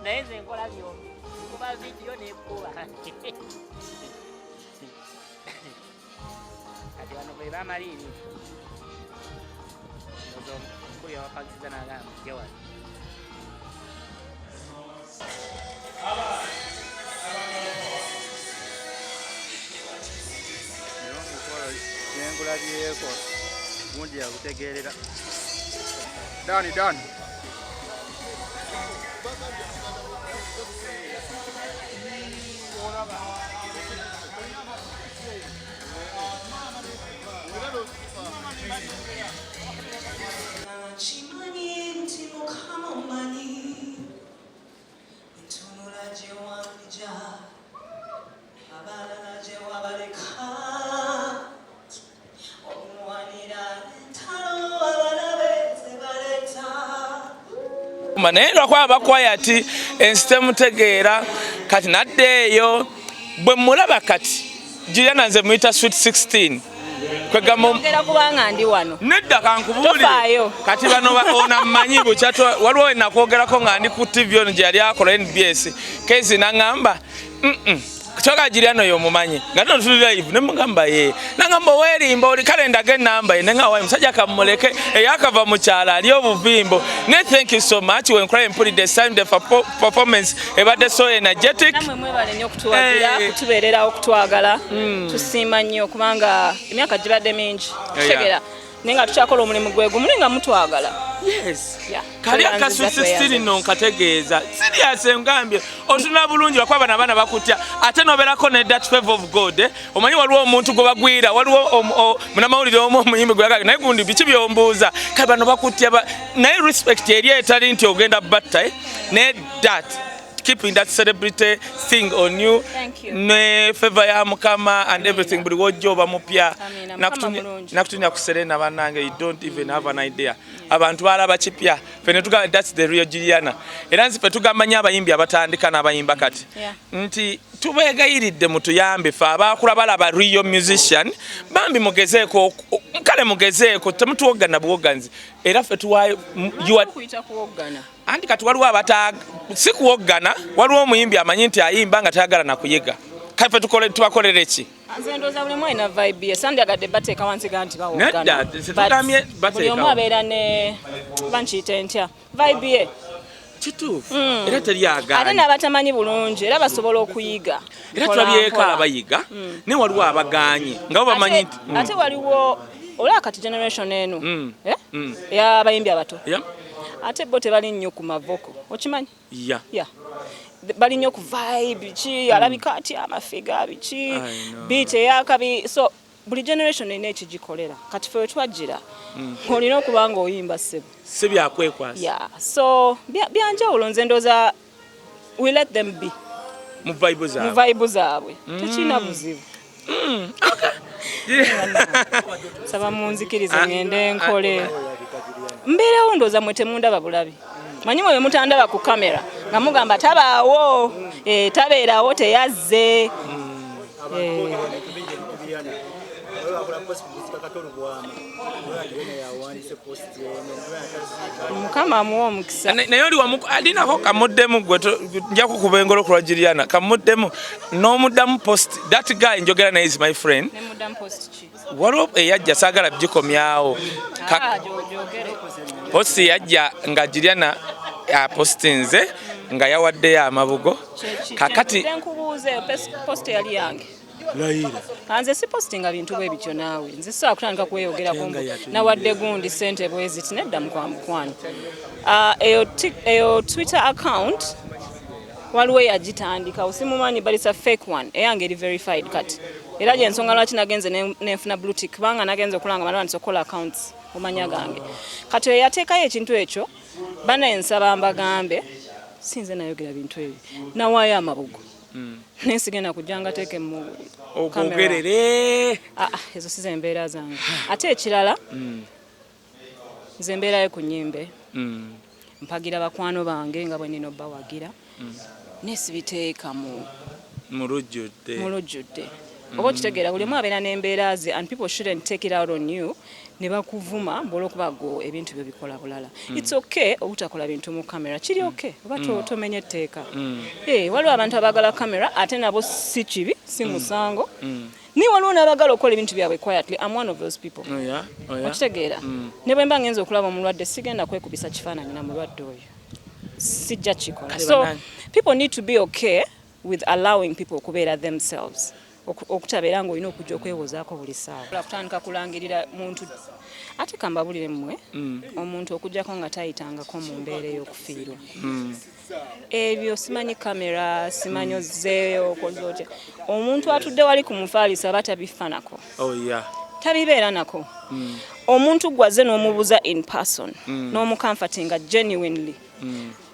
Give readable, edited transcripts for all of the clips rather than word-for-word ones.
naye nze nkola byombi kuba vidiyo nekuba kati wano bwe bamaliri mukulu yawapangisiza n'agamba jewali Ngulabyeko gundi yakutegeerera dani naye lwakuba bakwayati ensite mutegeera kati naddeeyo bwe mulaba kati Juliana nze muyita sweet 16 kwegera kubanga ndi wano nedda kankubuulire kati bano ona mmanyi bukyatwa waliwo nakwogerako nga ndi ku TV ono gye yali akola NBS kezi naŋŋamba Choka Juliana yomumanyi ngano tuli live nemugamba ye nangamba werimba oli kalenda ge namba nenga wa musajja kamuleke yakava mu kyala ali obuvimbo ne thank you so much when crying put the time the performance ebade so energetic namwe mwebale nnyo kutuwagira kutubeerera okutwagala tusiima nnyo kubanga emyaka gibadde mingi tegera nenga tukyakola omulimu gwegu mulinga mutwagala yes kali akasusi 16 no nkategeeza serious ngambye otuna bulungi bakwaba nabana bakutya ate noberako ne that favor of God omanyi waliwo omuntu gwe bagwira waliwo munamawulire omuyimbi gwe naye gundi biki byombuuza kale bano bakutya naye respect eri etali nti ogenda batta ne that keeping that celebrity thing on you ne favor ya mukama and everything buli wojjoba mupya nakutunya kuserena banange you don't even have an idea abantu balaba kipya fene tuga that's the real Juliana era nzi fe tugamanya abayimbi abatandika n'abayimba kati nti tubegayiridde mutuyambe fa abakula balaba real musician bambi mugezeeko kale mugezeeko temutuwogana buwoganzi era fe tuwayo you are kuita kuwogana andi kati waliwo abata sikuwogana waliwo omuyimbi amanyi nti ayimba nga tayagala nakuyiga kaife tubakolera eki nzendoza buli mwe na vibe ye sandi agadde bateeka wansi ganti bawogana nedda situgamye bateeka buli omu abeera ne bankiyita ntya vibe ye kituufu era teri agaanye ate n'abatamanyi bulungi era basobola okuyiga era tulabyeko abayiga ne waliwo abagaanye nga bo bamanyi nti ate waliwo olaba kati generation eno y'abayimbi abato ate bo tebali nnyo ku mavoko okimanyi bali nnyo ku vibe ki alabika ati amafiga biki beat eyakabi so buli generation ene ekigikolera kati fe twajjira olina okuba nga oyimba ssebo si byakwekwasa so byanjawulo nze ndooza we let them be mu vibe zaabwe tekirina buzibu saba munzikirize ngende nkole mbeerawo ndooza mwe temundaba bulabi manyi mwe mutandaba ku kamera nga mugamba tabaawo tabeerawo teyazze mukama amuwa omukisa naye oli alinako kamuddemu gwe nja kukuba engolo ku lwa Juliana kamuddemu n'omuddamu post that guy njogera naye is my friend waliwo eyajja saagala bigikomyawo post yajja nga Juliana apostinze nga yawaddeyo amabugo kakati nkubuuze post yali yange layira nze si postinga bintu bwe bityo naawe nze saa kutandika kweyogerako nawadde gundi ssente bweziti nedda mukwano eyo Twitter account waliwo yagitandika osimumanyi but it's a fake one eyange eri verified kati era gyensonga lwaki nagenze nenfuna blue tick kubanga nagenze okulanga malwanisa okukola accounts omanya gange kati eyateekayo ekintu ekyo banensaba mbagambe sinze nayogera bintu ebyo nawaayo amabugo nesigenda kujanga teeke mu okogerere ezo size embeera zange ate ekirala nze embeerayo ku nnyimbe mpagira bakwano bange nga bwe nino bawagira nesibiteeka mu lujjudde oba okitegeera buli omu abeera n'embeera ze and people shouldn't take it out on you ne bakuvuma olw'okuba go ebintu byo bikola bulala. It's okay obutakola bintu mu kamera kiri okay oba tomenye etteeka. Waliwo abantu abagala kamera ate nabo si kibi si musango. Ni waliwo n'abagala okukola ebintu byabwe quietly. I'm one of those people. Okitegeera ne bwe mba ngenza okulaba omulwadde sigenda kwekubisa kifaananyi na mulwadde oyo sijja kikola. So people need to be okay with allowing people okubeera themselves. Okutabeera ng'olina okujja okwewozaako buli ssaawa. Kutandika kulangirira muntu ate kambabulire mmwe omuntu okugjako nga tayitangako mu mbeera ey'okufiirwa. Ebyo simanyi kamera simanyi ozzeeyo okoze otya. Omuntu atudde wali ku mufaalisa aba tabifanako. Tabibeera nako. Omuntu gwazze n'omubuuza in person n'omukamfatinga genuinely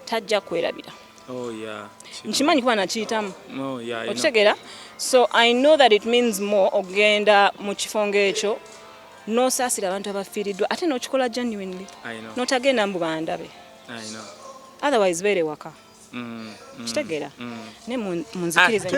tajja kwerabira. Nkimanyi kuba nakiyitamu. Okitegeera? So I know that it means more ogenda mu kifo ng'ekyo n'osaasira abantu abafiiriddwa ate n'okikola genuinely. N'otagenda mbu bandabe. Otherwise beere waka. Kitegeera? Ne munzikirize.